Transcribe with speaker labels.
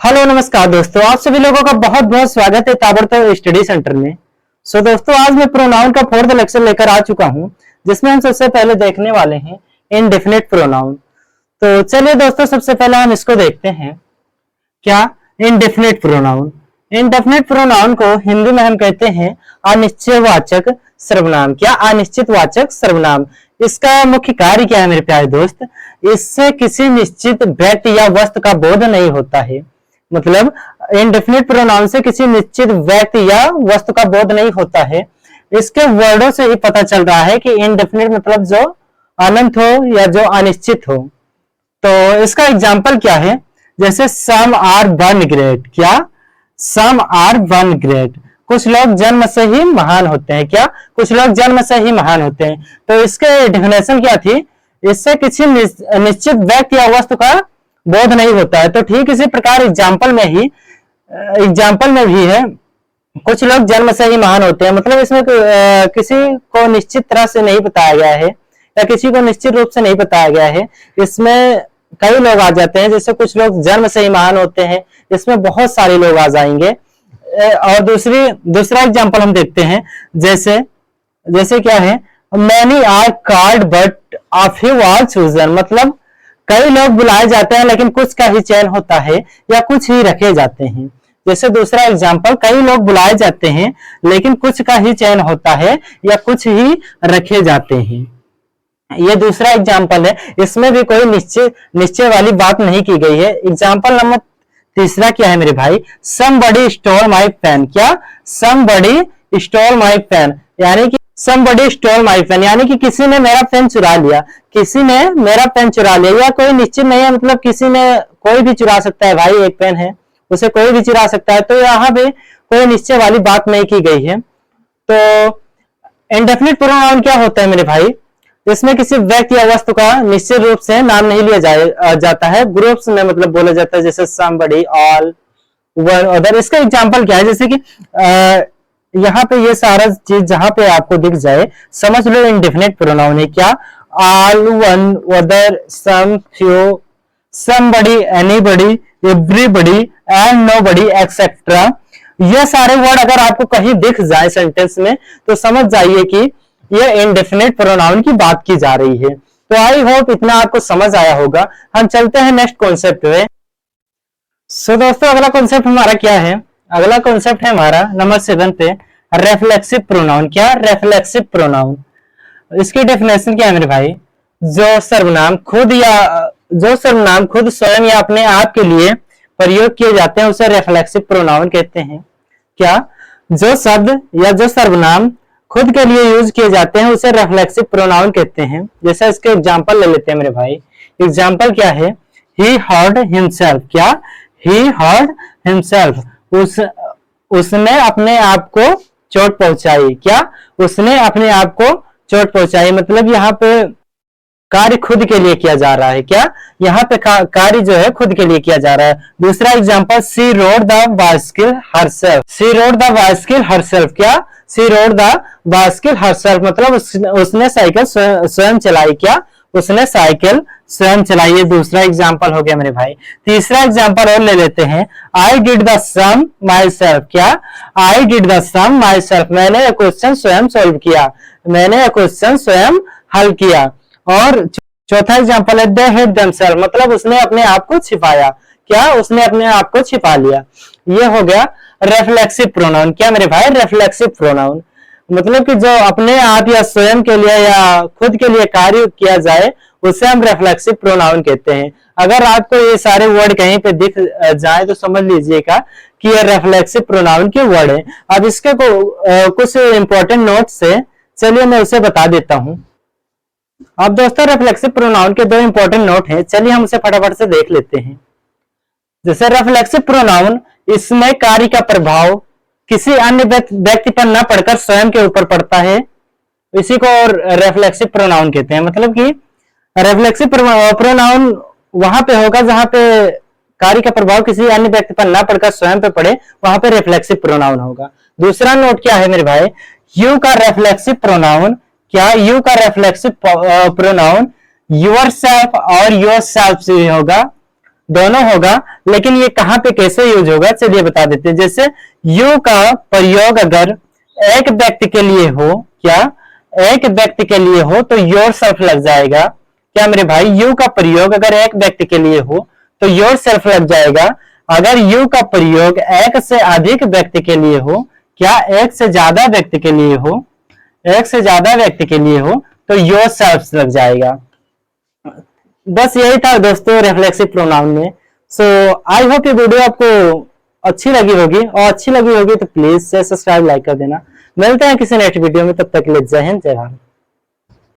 Speaker 1: Hello नमस्कार दोस्तों, आप सभी लोगों का बहुत बहुत स्वागत है ताबड़तोड़ स्टडी सेंटर में। दोस्तों, आज मैं प्रोनाउन का फोर्थ लेक्चर लेकर आ चुका हूं, जिसमें हम सबसे पहले देखने वाले हैं इनडेफिनिट प्रोनाउन। तो चलिए दोस्तों, सबसे पहले हम इसको देखते हैं। क्या इनडेफिनिट प्रोनाउन? इनडेफिनिट प्रोनाउन को हिंदी में हम कहते हैं अनिश्चयवाचक सर्वनाम। क्या? अनिश्चित वाचक सर्वनाम। इसका मुख्य कार्य क्या है मेरे प्यारे दोस्त? इससे किसी निश्चित व्यक्ति या वस्तु का बोध नहीं होता है। मतलब इनडेफिनिट प्रोनाउन से किसी निश्चित व्यक्ति या वस्तु का बोध नहीं होता है। इसके वर्डों से ही पता चल रहा है कि इनडेफिनिट मतलब जो अनंत हो या जो अनिश्चित हो। तो इसका एग्जाम्पल क्या है? जैसे सम आर वन ग्रेट। क्या? Some are one great. कुछ लोग जन्म से ही महान होते हैं। क्या? कुछ लोग जन्म से ही महान होते हैं। तो इसके डेफिनेशन क्या थी? इससे किसी निश्चित व्यक्ति या वस्तु का बोध नहीं होता है। तो ठीक इसी प्रकार एग्जाम्पल में भी है, कुछ लोग जन्म से ही महान होते हैं। मतलब इसमें किसी को निश्चित तरह से नहीं बताया गया है या किसी को निश्चित रूप से नहीं बताया गया है। इसमें कई लोग आ जाते हैं, जैसे कुछ लोग जन्म से ही महान होते हैं, इसमें बहुत सारे लोग आ जाएंगे। और दूसरा एग्जाम्पल हम देखते हैं। जैसे क्या है? Many are called but a few are chosen. मतलब कई लोग बुलाए जाते हैं लेकिन कुछ का ही चयन होता है या कुछ ही रखे जाते हैं। जैसे दूसरा एग्जाम्पल, कई लोग बुलाए जाते हैं लेकिन कुछ का ही चयन होता है या कुछ ही रखे जाते हैं। ये दूसरा एग्जाम्पल है, इसमें भी कोई निश्चय वाली बात नहीं की गई है। एग्जाम्पल नंबर तीसरा क्या है मेरे भाई? somebody stole my pen। क्या? somebody stole my pen यानी कि somebody stole my pen यानी कि किसी ने मेरा पेन चुरा लिया। किसी ने मेरा पेन चुरा लिया, या कोई निश्चित नहीं है। मतलब किसी ने, कोई भी चुरा सकता है भाई, एक पेन है उसे कोई भी चुरा सकता है। तो यहाँ पे कोई निश्चय वाली बात नहीं की गई है। तो इंडेफिनिट प्रोनाउन क्या होता है मेरे भाई? इसमें किसी व्यक्ति या वस्तु का निश्चित रूप से नाम नहीं लिया जाता है, ग्रुप्स में मतलब बोला जाता है। जैसे somebody, all, one, other। इसका एग्जाम्पल क्या है? जैसे कि यहाँ पे ये सारा चीज जहां पे आपको दिख जाए, समझ लो इंडेफिनिट प्रोनाउन है। क्या? all, one, other, some, few, somebody, anybody, everybody and nobody etc। ये सारे वर्ड अगर आपको कहीं दिख जाए सेंटेंस में तो समझ जाइए कि ये इनडेफिनिट प्रोनाउन की बात की जा रही है। तो आई होप इतना आपको समझ आया होगा। हम चलते हैं नेक्स्ट कॉन्सेप्ट में। दोस्तों, अगला कॉन्सेप्ट हमारा क्या है? अगला कॉन्सेप्ट है हमारा नंबर 7 पे, रेफ्लेक्सिव प्रोनाउन। क्या? रेफ्लेक्सिव प्रोनाउन। इसकी डेफिनेशन क्या है मेरे भाई? जो सर्वनाम खुद स्वयं या अपने आप के लिए प्रयोग किए जाते हैं उसे रेफ्लेक्सिव प्रोनाउन कहते हैं। क्या? जो शब्द या जो सर्वनाम खुद के लिए यूज किए जाते हैं उसे रेफ्लेक्सिव प्रोनाउन कहते हैं। जैसा इसके एग्जांपल ले लेते हैं मेरे भाई। एग्जांपल क्या है? ही हर्ट हिमसेल्फ। क्या? ही हर्ट हिमसेल्फ। उसने अपने आप को चोट पहुंचाई। क्या? उसने अपने आप को चोट पहुंचाई। मतलब यहाँ पे कार्य खुद के लिए किया जा रहा है। क्या? यहाँ पे कार्य जो है खुद के लिए किया जा रहा है। दूसरा example, she rode the bicycle herself. She rode the bicycle herself. क्या? She rode the bicycle herself मतलब उसने साइकिल स्वयं चलाई। क्या? उसने साइकिल स्वयं चलाई। ये दूसरा एग्जांपल हो गया मेरे भाई। तीसरा एग्जांपल और ले लेते हैं। I did the sum myself. क्या? I did the sum myself. मैंने क्वेश्चन स्वयं सॉल्व किया। मैंने क्वेश्चन स्वयं हल किया। और चौथा एग्जांपल है, दे हिड देमसेल्फ मतलब उसने अपने आप को छिपाया। क्या? उसने अपने आप को छिपा लिया। ये हो गया रेफ्लेक्सिव प्रोनाउन। क्या मेरे भाई? रेफ्लेक्सिव प्रोनाउन मतलब कि जो अपने आप या स्वयं के लिए या खुद के लिए कार्य किया जाए उसे हम रेफ्लेक्सिव प्रोनाउन कहते हैं। अगर आपको ये सारे वर्ड कहीं पे दिख जाए तो समझ लीजिएगा कि ये रेफ्लेक्सिव प्रोनाउन के वर्ड है। अब इसके कुछ इंपॉर्टेंट नोट्स से चलिए मैं उसे बता देता हूं। अब दोस्तों, रेफ्लेक्सिव प्रोनाउन के दो इंपॉर्टेंट नोट हैं, चलिए हम उसे फटाफट से देख लेते हैं। जैसे रेफ्लेक्सिव प्रोनाउन, इसमें कार्य का प्रभाव किसी अन्य व्यक्ति पर न पड़कर स्वयं के ऊपर पड़ता है, इसी को रेफ्लेक्सिव प्रोनाउन कहते हैं। मतलब कि रेफ्लेक्सिव प्रोनाउन वहां पे होगा जहां पे कार्य का प्रभाव किसी अन्य व्यक्ति पर न पड़कर स्वयं पे पड़े, वहां पे रेफ्लेक्सिव प्रोनाउन होगा। दूसरा नोट क्या है मेरे भाई? यू का रेफ्लेक्सिव प्रोनाउन। क्या? यू का रेफ्लेक्सिव प्रोनाउन योरसेल्फ और योरसेल्फ से होगा। दोनों होगा, लेकिन ये कहाँ पे कैसे यूज होगा चलिए बता देते हैं। जैसे यू का प्रयोग अगर एक व्यक्ति के लिए हो, क्या एक व्यक्ति के लिए हो तो योर सेल्फ लग जाएगा। क्या मेरे भाई, यू का प्रयोग अगर एक व्यक्ति के लिए हो तो योर सेल्फ लग जाएगा। अगर यू का प्रयोग एक से अधिक व्यक्ति के लिए हो, क्या एक से ज्यादा व्यक्ति के लिए हो, एक से ज्यादा व्यक्ति के लिए हो तो योर सेल्फ लग जाएगा। बस यही था दोस्तों रिफ्लेक्सिव प्रोनाउन में। सो आई होप ये वीडियो आपको अच्छी लगी होगी, और अच्छी लगी होगी तो प्लीज सब्सक्राइब लाइक कर देना। मिलते हैं किसी नेक्स्ट वीडियो में, तब तक के लिए जय हिंद जय भारत।